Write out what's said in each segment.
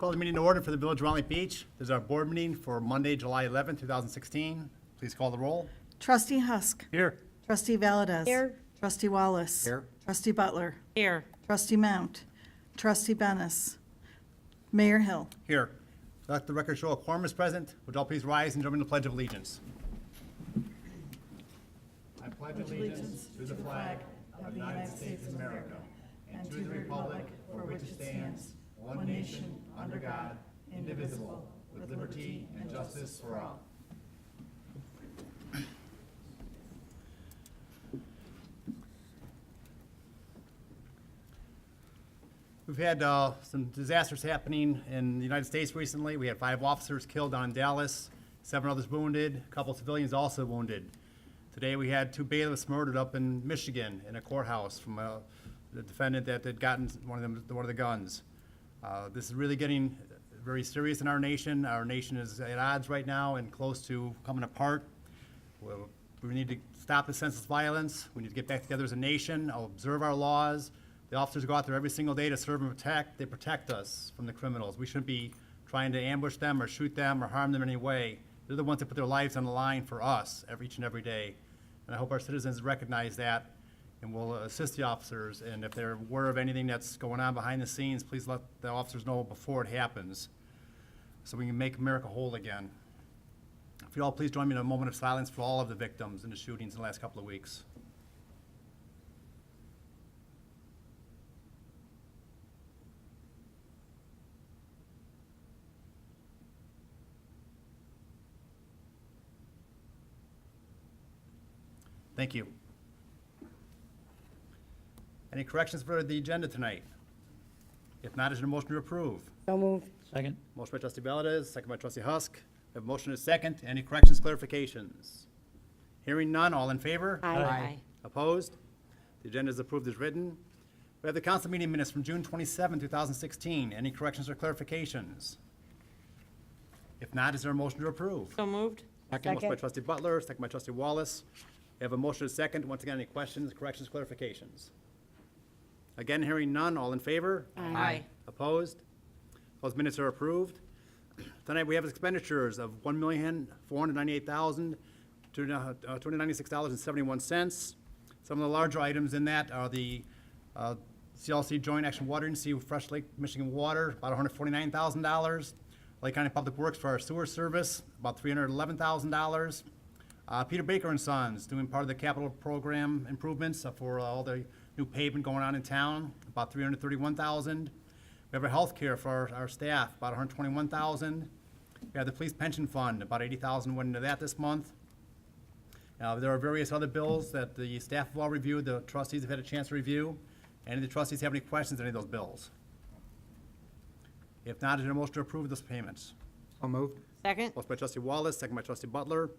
Call the meeting to order for the Village of Round Lake Beach. This is our board meeting for Monday, July 11, 2016. Please call the roll. Trustee Husk. Here. Trustee Valdez. Here. Trustee Wallace. Here. Trustee Butler. Here. Trustee Mount. Trustee Bennis. Mayor Hill. Here. Let the record show a quorum is present. Would all please rise and join me in the Pledge of Allegiance. I pledge allegiance to the flag of the United States of America and to the republic for which it stands, one nation, under God, indivisible, with liberty and justice for all. We've had some disasters happening in the United States recently. We had 5 officers killed down in Dallas, 7 others wounded, a couple civilians also wounded. Today we had 2 bailiffs murdered up in Michigan in a courthouse from the defendant that had gotten one of the guns. This is really getting very serious in our nation. Our nation is at odds right now and close to coming apart. We need to stop the senseless violence. We need to get back together as a nation, observe our laws. The officers go out there every single day to serve and protect. They protect us from the criminals. We shouldn't be trying to ambush them or shoot them or harm them in any way. They're the ones that put their lives on the line for us each and every day. And I hope our citizens recognize that and will assist the officers. And if they're aware of anything that's going on behind the scenes, please let the officers know before it happens so we can make America whole again. If you all please join me in a moment of silence for all of the victims in the shootings in the last couple of weeks. Thank you. Any corrections for the agenda tonight? If not, is there a motion to approve? So moved. Second. Motion by trustee Valdez, second by trustee Husk. We have a motion and a second. Any corrections, clarifications? Hearing none, all in favor? Aye. Opposed? The agenda is approved as written. We have the council meeting minutes from June 27, 2016. Any corrections or clarifications? If not, is there a motion to approve? So moved. Motion by trustee Butler, second by trustee Wallace. We have a motion and a second. Once again, any questions, corrections, clarifications? Again, hearing none, all in favor? Aye. Opposed? Those minutes are approved. Tonight, we have expenditures of $1,498,296.71. Some of the larger items in that are the CLC Joint Action Water Agency, Fresh Lake Michigan Water, about $149,000. Lake County Public Works for our sewer service, about $311,000. Peter Baker and Sons, doing part of the capital program improvements for all the new pavement going on in town, about $331,000. We have our health care for our staff, about $121,000. We have the police pension fund, about $80,000 went into that this month. There are various other bills that the staff have all reviewed, the trustees have had a chance to review. Any of the trustees have any questions on any of those bills? If not, is there a motion to approve those payments? So moved. Second. Motion by trustee Wallace, second by trustee Butler.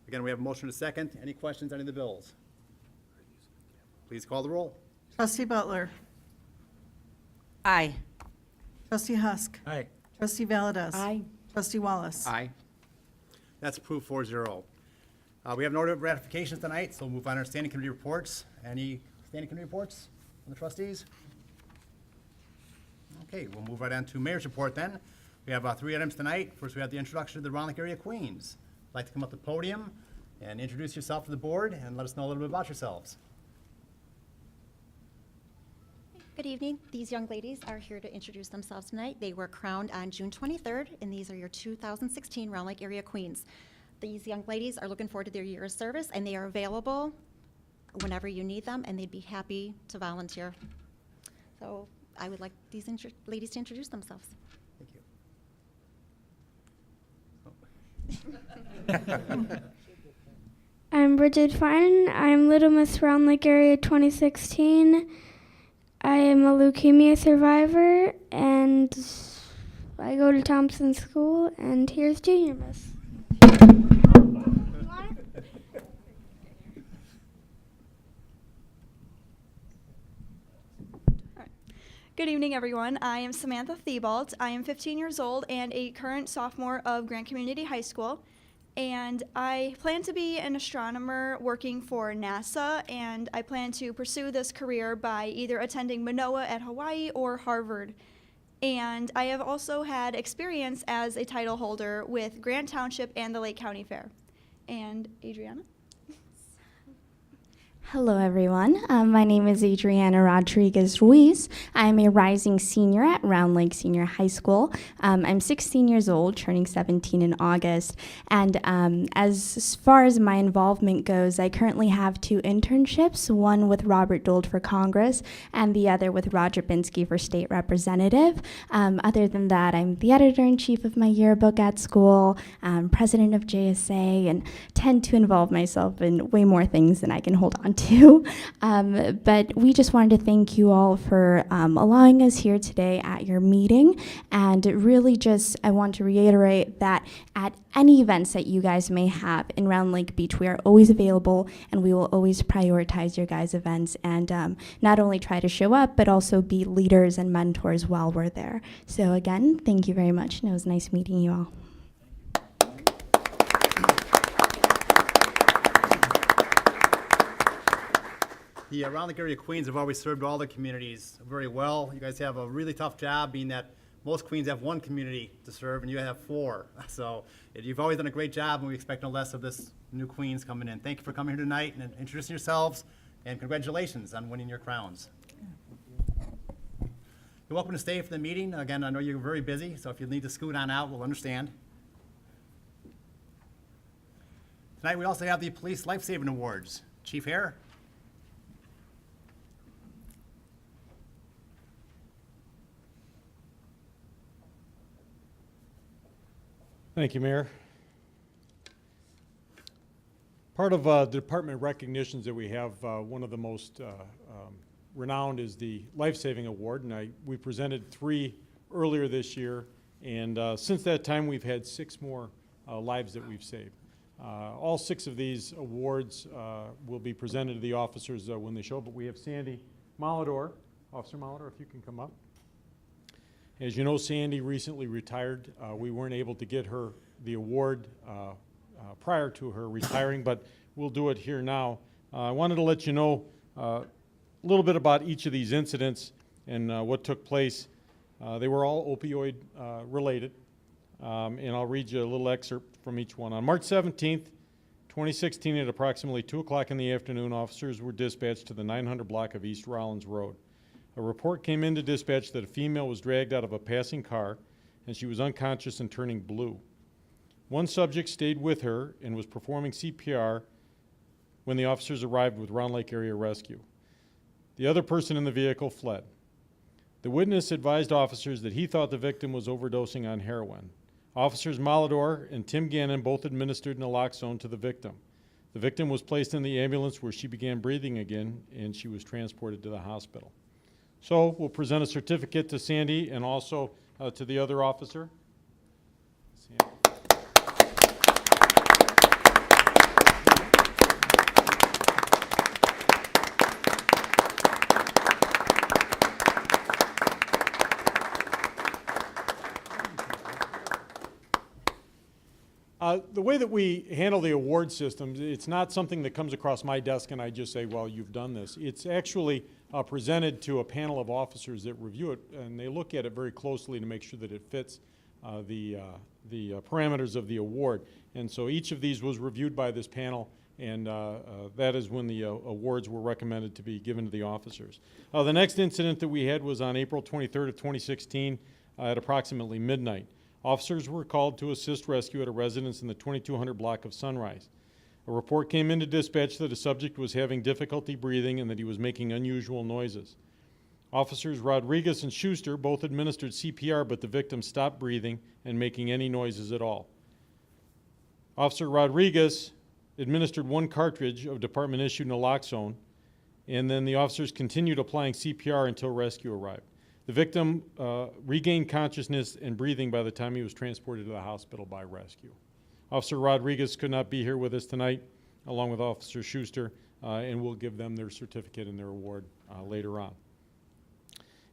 Again, we have a motion and a second. Any questions on any of the bills? Please call the roll. Trustee Butler. Aye. Trustee Husk. Aye. Trustee Valdez. Aye. Trustee Wallace. Aye. That's approved 4-0. We have no other ratifications tonight, so we'll move on to our standing committee reports. Any standing committee reports from the trustees? Okay, we'll move right on to mayor's report then. We have 3 items tonight. First, we have the introduction of the Round Lake Area Queens. I'd like to come up to the podium and introduce yourself to the board and let us know a little bit about yourselves. Good evening. These young ladies are here to introduce themselves tonight. They were crowned on June 23rd, and these are your 2016 Round Lake Area Queens. These young ladies are looking forward to their year of service, and they are available whenever you need them, and they'd be happy to volunteer. So I would like these ladies to introduce themselves. Thank you. I'm Bridget Fine. I'm Little Miss Round Lake Area 2016. I am a leukemia survivor, and I go to Thompson School, and here's Junior Miss. Good evening, everyone. I am Samantha Thibault. I am 15 years old and a current sophomore of Grant Community High School. And I plan to be an astronomer working for NASA, and I plan to pursue this career by either attending Manoa at Hawaii or Harvard. And I have also had experience as a title holder with Grant Township and the Lake County Fair. And Adriana? Hello, everyone. My name is Adriana Rodriguez Ruiz. I'm a rising senior at Round Lake Senior High School. I'm 16 years old, turning 17 in August. And as far as my involvement goes, I currently have 2 internships, one with Robert Dold for Congress and the other with Roger Binsky for State Representative. Other than that, I'm the editor-in-chief of my yearbook at school, president of JSA, and tend to involve myself in way more things than I can hold on to. But we just wanted to thank you all for allowing us here today at your meeting. And really just, I want to reiterate that at any events that you guys may have in Round Lake Beach, we are always available and we will always prioritize your guys' events and not only try to show up, but also be leaders and mentors while we're there. So again, thank you very much, and it was nice meeting you all. The Round Lake area Queens have always served all the communities very well. You guys have a really tough job, being that most Queens have 1 community to serve and you have 4. So you've always done a great job, and we expect no less of this new Queens coming in. Thank you for coming here tonight and introducing yourselves, and congratulations on winning your crowns. You're welcome to stay for the meeting. Again, I know you're very busy, so if you need to scoot on out, we'll understand. Tonight we also have the Police Life Saving Awards. Chief Hare. Thank you, Mayor. Part of the department recognitions that we have, one of the most renowned is the Life Saving Award, and we presented 3 earlier this year, and since that time we've had 6 more lives that we've saved. All 6 of these awards will be presented to the officers when they show, but we have Sandy Malador. Officer Malador, if you can come up. As you know, Sandy recently retired. We weren't able to get her the award prior to her retiring, but we'll do it here now. I wanted to let you know a little bit about each of these incidents and what took place. They were all opioid related, and I'll read you a little excerpt from each one. On March 17th, 2016, at approximately 2 o'clock in the afternoon, officers were dispatched to the 900 block of East Rollins Road. A report came into dispatch that a female was dragged out of a passing car and she was unconscious and turning blue. One subject stayed with her and was performing CPR when the officers arrived with Round Lake Area Rescue. The other person in the vehicle fled. The witness advised officers that he thought the victim was overdosing on heroin. Officers Malador and Tim Gannon both administered naloxone to the victim. The victim was placed in the ambulance where she began breathing again and she was transported to the hospital. So we'll present a certificate to Sandy and also to the other officer. Sandy. The way that we handle the award systems, it's not something that comes across my desk and I just say, well, you've done this. It's actually presented to a panel of officers that review it, and they look at it very closely to make sure that it fits the parameters of the award. And so each of these was reviewed by this panel, and that is when the awards were recommended to be given to the officers. The next incident that we had was on April 23rd of 2016 at approximately midnight. Officers were called to assist rescue at a residence in the 2200 block of Sunrise. A report came into dispatch that a subject was having difficulty breathing and that he was making unusual noises. Officers Rodriguez and Schuster both administered CPR, but the victim stopped breathing and making any noises at all. Officer Rodriguez administered 1 cartridge of department-issued naloxone, and then the officers continued applying CPR until rescue arrived. The victim regained consciousness and breathing by the time he was transported to the hospital by rescue. Officer Rodriguez could not be here with us tonight, along with Officer Schuster, and we'll give them their certificate and their award later on.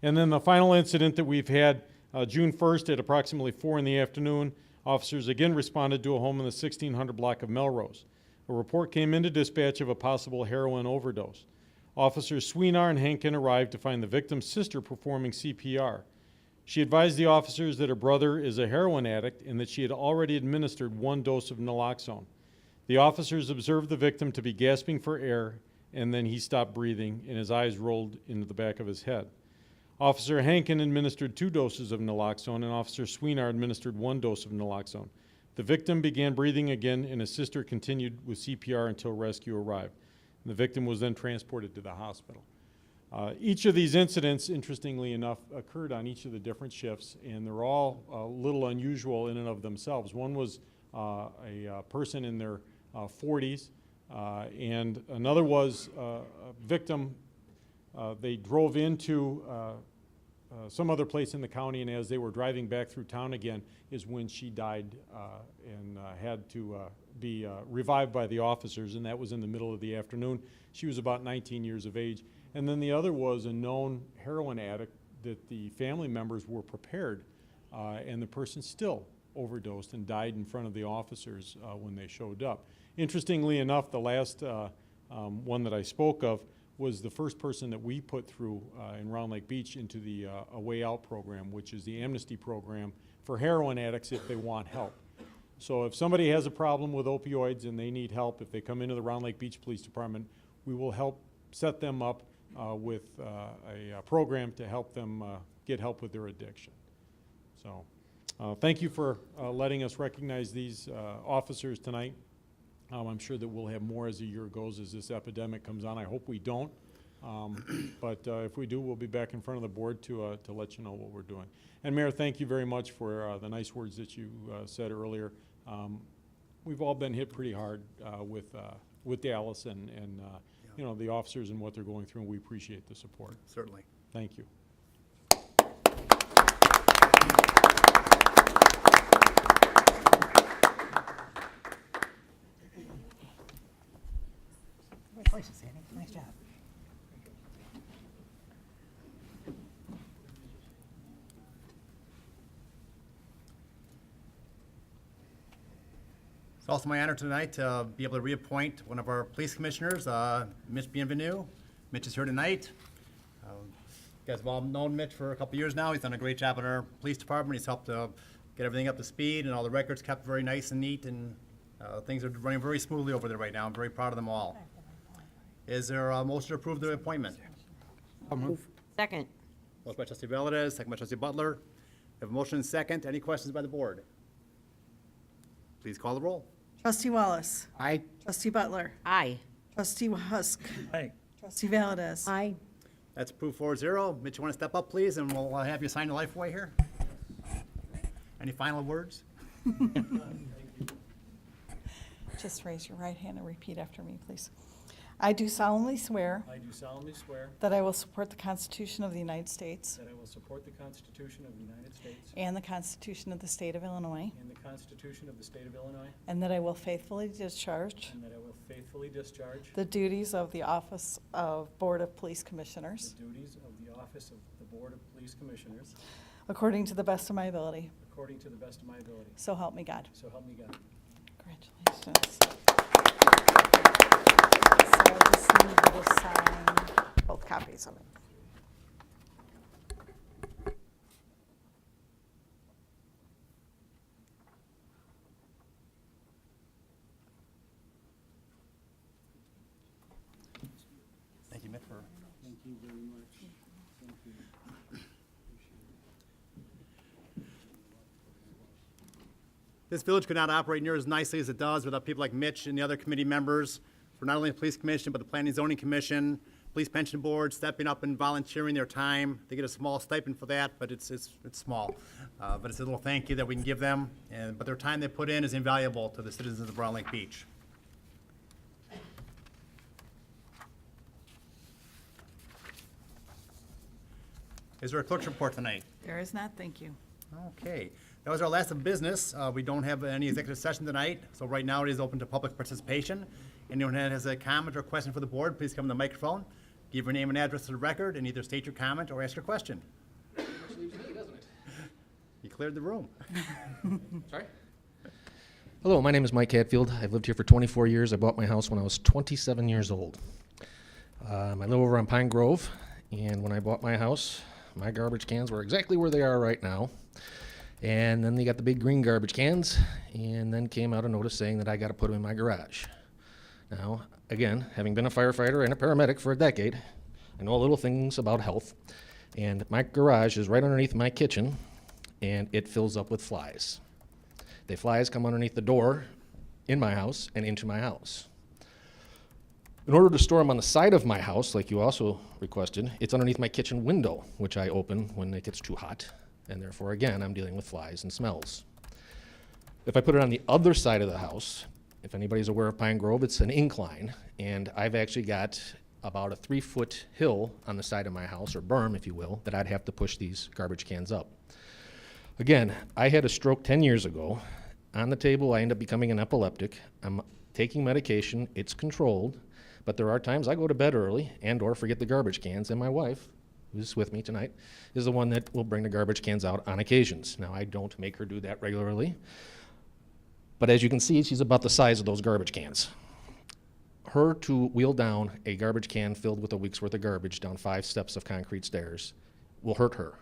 And then the final incident that we've had, June 1st at approximately 4 in the afternoon, officers again responded to a home in the 1600 block of Melrose. A report came into dispatch of a possible heroin overdose. Officers Sweenar and Hankin arrived to find the victim's sister performing CPR. She advised the officers that her brother is a heroin addict and that she had already administered 1 dose of naloxone. The officers observed the victim to be gasping for air, and then he stopped breathing and his eyes rolled into the back of his head. Officer Hankin administered 2 doses of naloxone, and Officer Sweenar administered 1 dose of naloxone. The victim began breathing again, and his sister continued with CPR until rescue arrived. The victim was then transported to the hospital. Each of these incidents, interestingly enough, occurred on each of the different shifts, and they're all a little unusual in and of themselves. One was a person in their 40s, and another was a victim. They drove into some other place in the county, and as they were driving back through town again is when she died and had to be revived by the officers, and that was in the middle of the afternoon. She was about 19 years of age. And then the other was a known heroin addict that the family members were prepared, and the person still overdosed and died in front of the officers when they showed up. Interestingly enough, the last one that I spoke of was the first person that we put through in Round Lake Beach into the A Way Out program, which is the amnesty program for heroin addicts if they want help. So if somebody has a problem with opioids and they need help, if they come into the Round Lake Beach Police Department, we will help set them up with a program to help them get help with their addiction. So thank you for letting us recognize these officers tonight. I'm sure that we'll have more as the year goes as this epidemic comes on. I hope we don't. But if we do, we'll be back in front of the board to let you know what we're doing. And Mayor, thank you very much for the nice words that you said earlier. We've all been hit pretty hard with Dallas and you know, the officers and what they're going through, and we appreciate the support. Certainly. Thank you. Congratulations, Sandy. Nice job. It's also my honor tonight to be able to reappoint one of our police commissioners, Mitch Bienvenu. Mitch is here tonight. You guys have all known Mitch for a couple years now. He's done a great job in our police department. He's helped get everything up to speed, and all the records kept very nice and neat, and things are running very smoothly over there right now. I'm very proud of them all. Is there a motion to approve the appointment? Second. Motion by trustee Valdez, second by trustee Butler. We have a motion and second. Any questions by the board? Please call the roll. Trustee Wallace. Aye. Trustee Butler. Aye. Trustee Husk. Aye. Trustee Valdez. Aye. That's approved 4-0. Mitch, you want to step up, please, and we'll have you sign the life away here? Any final words? Just raise your right hand and repeat after me, please. I do solemnly swear I do solemnly swear that I will support the Constitution of the United States that I will support the Constitution of the United States and the Constitution of the State of Illinois, and the Constitution of the State of Illinois, and that I will faithfully discharge and that I will faithfully discharge the duties of the Office of Board of Police Commissioners the duties of the office of the Board of Police Commissioners according to the best of my ability. according to the best of my ability. So help me God. So help me God. Congratulations. So I just need you to sign both copies of it. Thank you, Mitch, for. Thank you very much. Thank you. This village could not operate near as nicely as it does without people like Mitch and the other committee members for not only the Police Commission, but the Planning and Zoning Commission, Police Pension Board, stepping up and volunteering their time. They get a small stipend for that, but it's small. But it's a little thank you that we can give them, but their time they put in is invaluable to the citizens of Round Lake Beach. Is there a clerk's report tonight? There is not, thank you. Okay, that was our last of business. We don't have any executive session tonight, so right now it is open to public participation. Anyone that has a comment or question for the board, please come to the microphone, give your name and address to the record, and either state your comment or ask your question. You cleared the room. Sorry? Hello, my name is Mike Hatfield. I've lived here for 24 years. I bought my house when I was 27 years old. I live over on Pine Grove, and when I bought my house, my garbage cans were exactly where they are right now. And then they got the big green garbage cans, and then came out a notice saying that I got to put them in my garage. Now, again, having been a firefighter and a paramedic for a decade, I know little things about health. And my garage is right underneath my kitchen, and it fills up with flies. The flies come underneath the door in my house and into my house. In order to store them on the side of my house, like you also requested, it's underneath my kitchen window, which I open when it gets too hot, and therefore, again, I'm dealing with flies and smells. If I put it on the other side of the house, if anybody's aware of Pine Grove, it's an incline, and I've actually got about a 3-foot hill on the side of my house, or berm, if you will, that I'd have to push these garbage cans up. Again, I had a stroke 10 years ago. On the table, I end up becoming an epileptic. I'm taking medication, it's controlled, but there are times I go to bed early and or forget the garbage cans, and my wife, who's with me tonight, is the one that will bring the garbage cans out on occasions. Now, I don't make her do that regularly, but as you can see, she's about the size of those garbage cans. Her to wheel down a garbage can filled with a week's worth of garbage down 5 steps of concrete stairs will hurt her.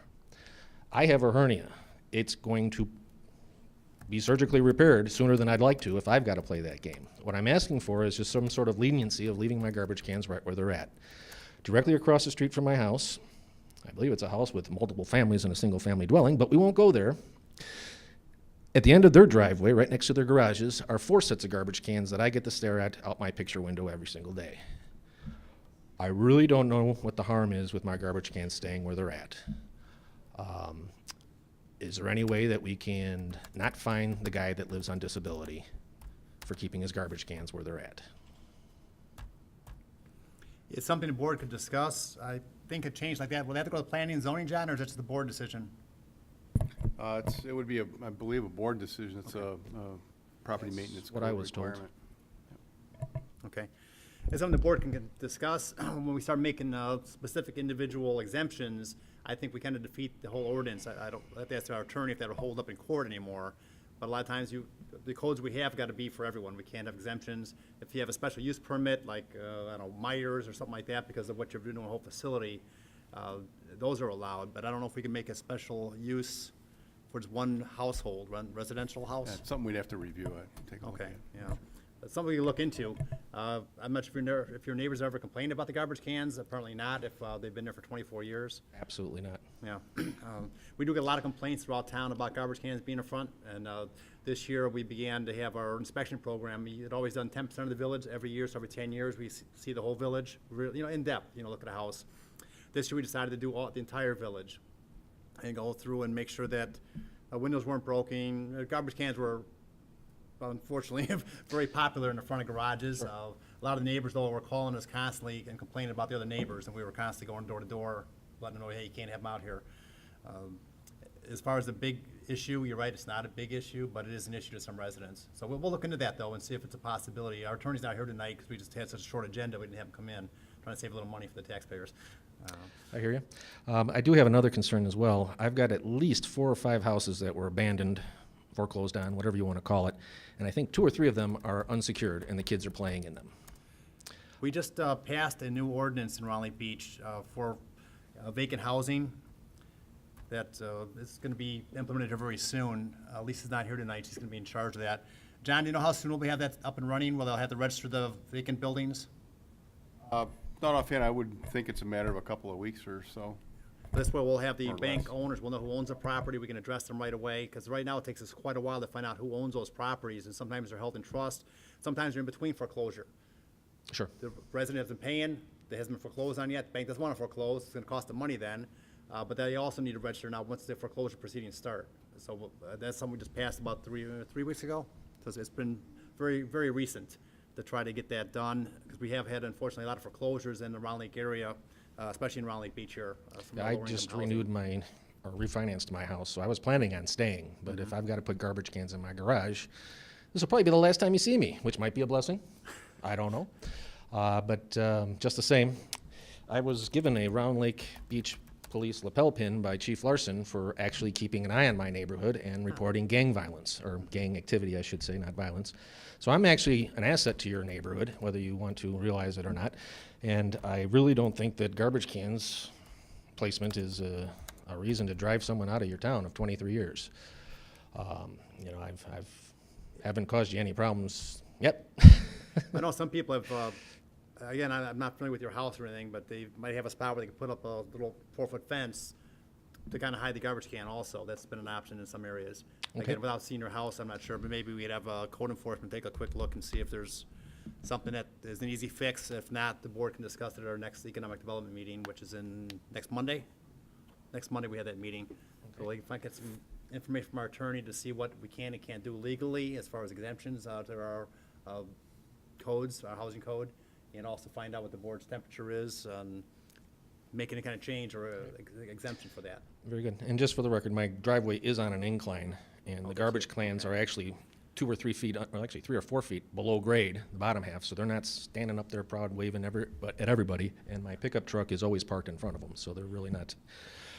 I have a hernia. It's going to be surgically repaired sooner than I'd like to if I've got to play that game. What I'm asking for is just some sort of leniency of leaving my garbage cans right where they're at. Directly across the street from my house, I believe it's a house with multiple families in a single family dwelling, but we won't go there. At the end of their driveway, right next to their garages, are 4 sets of garbage cans that I get to stare at out my picture window every single day. I really don't know what the harm is with my garbage cans staying where they're at. Is there any way that we can not fine the guy that lives on disability for keeping his garbage cans where they're at? It's something the board could discuss. I think a change like that, will that have to go to planning and zoning, John, or is it just the board decision? It would be, I believe, a board decision. It's a property maintenance what I was told. requirement. Okay. It's something the board can discuss. When we start making specific individual exemptions, I think we kind of defeat the whole ordinance. I don't, I have to ask our attorney if that'll hold up in court anymore. But a lot of times the codes we have got to be for everyone. We can't have exemptions. If you have a special use permit, like, I don't know, Myers or something like that, because of what you're doing in a whole facility, those are allowed. But I don't know if we can make a special use for just one household, residential Yeah, house. it's something we'd have to review. Take a look Okay, at. yeah. That's something you look into. I'm not sure if your neighbors ever complained about the garbage cans. Apparently not, if they've been there for 24 years. Absolutely not. Yeah. We do get a lot of complaints throughout town about garbage cans being in front, and this year we began to have our inspection program. We had always done 10% of the village every year, so every 10 years we see the whole village, really, in depth, look at a house. This year we decided to do the entire village and go through and make sure that windows weren't broken. Garbage cans were, unfortunately, very popular in the front of garages. A lot of the neighbors, though, were calling us constantly and complaining about the other neighbors, and we were constantly going door to door, letting them know, hey, you can't have them out here. As far as the big issue, you're right, it's not a big issue, but it is an issue to some residents. So we'll look into that, though, and see if it's a possibility. Our attorney's not here tonight because we just had such a short agenda, we didn't have him come in, trying to save a little money for the taxpayers. I hear you. I do have another concern as well. I've got at least 4 or 5 houses that were abandoned, foreclosed on, whatever you want to call it, and I think 2 or 3 of them are unsecured, and the kids are playing in them. We just passed a new ordinance in Round Lake Beach for vacant housing that is going to be implemented very soon. Lisa's not here tonight. She's going to be in charge of that. John, do you know how soon we'll have that up and running? Will they'll have to register the vacant buildings? Not offhand, I would think it's a matter of a couple of weeks or so. This way we'll have the Or bank less. owners, we'll know who owns the property, we can address them right away, because right now it takes us quite a while to find out who owns those properties, and sometimes they're held in trust, sometimes they're in between foreclosure. Sure. The resident hasn't paying, they hasn't been foreclosed on yet, the bank doesn't want to foreclose, it's gonna cost them money then, but they also need to register now once the foreclosure proceedings start. So that's something we just passed about three weeks ago, so it's been very, very recent to try to get that done, because we have had unfortunately a lot of foreclosures in the Round Lake area, especially in Round Lake Beach here. Some I lower just income housing. renewed or refinanced my house, so I was planning on staying, but if I've got to put garbage cans in my garage, this will probably be the last time you see me, which might be a blessing. I don't know. But just the same, I was given a Round Lake Beach Police lapel pin by Chief Larson for actually keeping an eye on my neighborhood and reporting gang violence, or gang activity, I should say, not violence. So I'm actually an asset to your neighborhood, whether you want to realize it or not. And I really don't think that garbage cans placement is a reason to drive someone out of your town of 23 years. You know, haven't caused you any problems yet. I know some people have, again, I'm not familiar with your house or anything, but they might have a spot where they can put up a little 4-foot fence to kind of hide the garbage can also. That's been an option in some areas. Okay. Again, without seeing your house, I'm not sure, but maybe we'd have code enforcement take a quick look and see if there's something that is an easy fix. If not, the board can discuss it at our next economic development meeting, which is next Monday. Next Monday, we have that meeting. So like, if I get some information from our attorney to see what we can and can't do legally as far as exemptions to our codes, our housing code, and also find out what the board's temperature is, make any kind of change or exemption for that. Very good. And just for the record, my driveway is on an incline, and the garbage cans are actually 2 or 3 feet, well, actually 3 or 4 feet below grade, the bottom half, so they're not standing up there proud waving at everybody, and my pickup truck is always parked in front of them, so they're really not.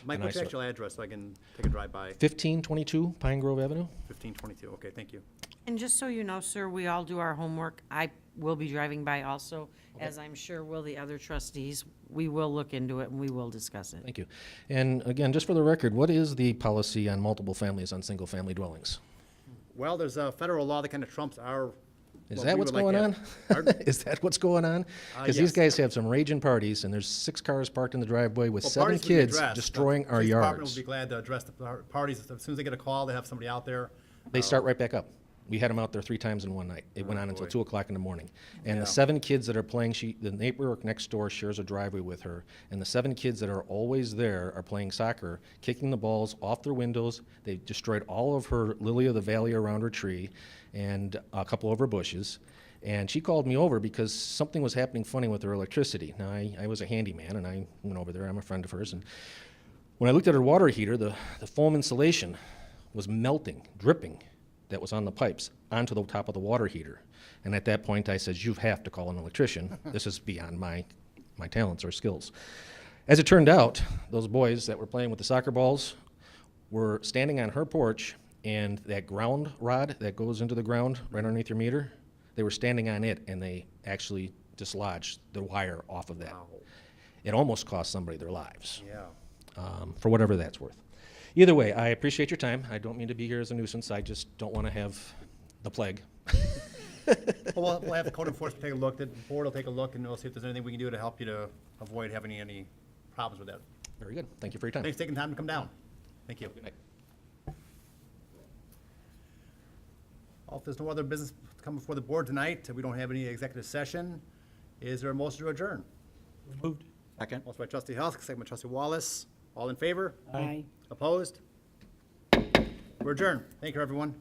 Mike, an what's your eyesore. actual address so I can take a drive-by? 1522 Pine Grove Avenue? 1522, okay, thank you. And just so you know, sir, we all do our homework. I will be driving by also, as I'm sure will the other trustees. We will look into it and we will discuss it. Thank you. And again, just for the record, what is the policy on multiple families on single-family dwellings? Well, there's a federal law that kind of trumps our. Is what that we what's would like going to on? have. Pardon? Is that what's going on? Because these Yes. guys have some raging parties, and there's 6 cars parked in the driveway with Well, 7 parties would be kids addressed. destroying The our police department yards. will be glad to address the parties. As soon as they get a call, they have somebody out there. They start right back up. We had them out there 3 times in one night. It went on until boy. 2 o'clock in the morning. And Yeah. the 7 kids that are playing, the neighbor next door shares a driveway with her, and the 7 kids that are always there are playing soccer, kicking the balls off their windows. They destroyed all of her lily of the valley around her tree and a couple of her bushes. And she called me over because something was happening funny with her electricity. Now, I was a handyman, and I went over there. I'm a friend of hers. And when I looked at her water heater, the foam insulation was melting, dripping, that was on the pipes onto the top of the water heater. And at that point, I said, you have to call an electrician. This is beyond my talents or skills. As it turned out, those boys that were playing with the soccer balls were standing on her porch, and that ground rod that goes into the ground right underneath your meter, they were standing on it, and they actually dislodged the wire off of that. Wow. It almost cost somebody their lives, Yeah. for whatever that's worth. Either way, I appreciate your time. I don't mean to be here as a nuisance. I just don't want to have the plague. Well, we'll have the code enforcement take a look, the board will take a look, and we'll see if there's anything we can do to help you to avoid having any problems with that. Very good. Thank you for your time. Thanks for taking time to come down. Thank you. Good night. Well, if there's no other business to come before the board tonight, we don't have any executive session, is there a motion to adjourn? Moved. Second. Motion by trustee Husk, second by trustee Wallace. All in favor? Aye. Opposed? We're adjourned. Thank you, everyone.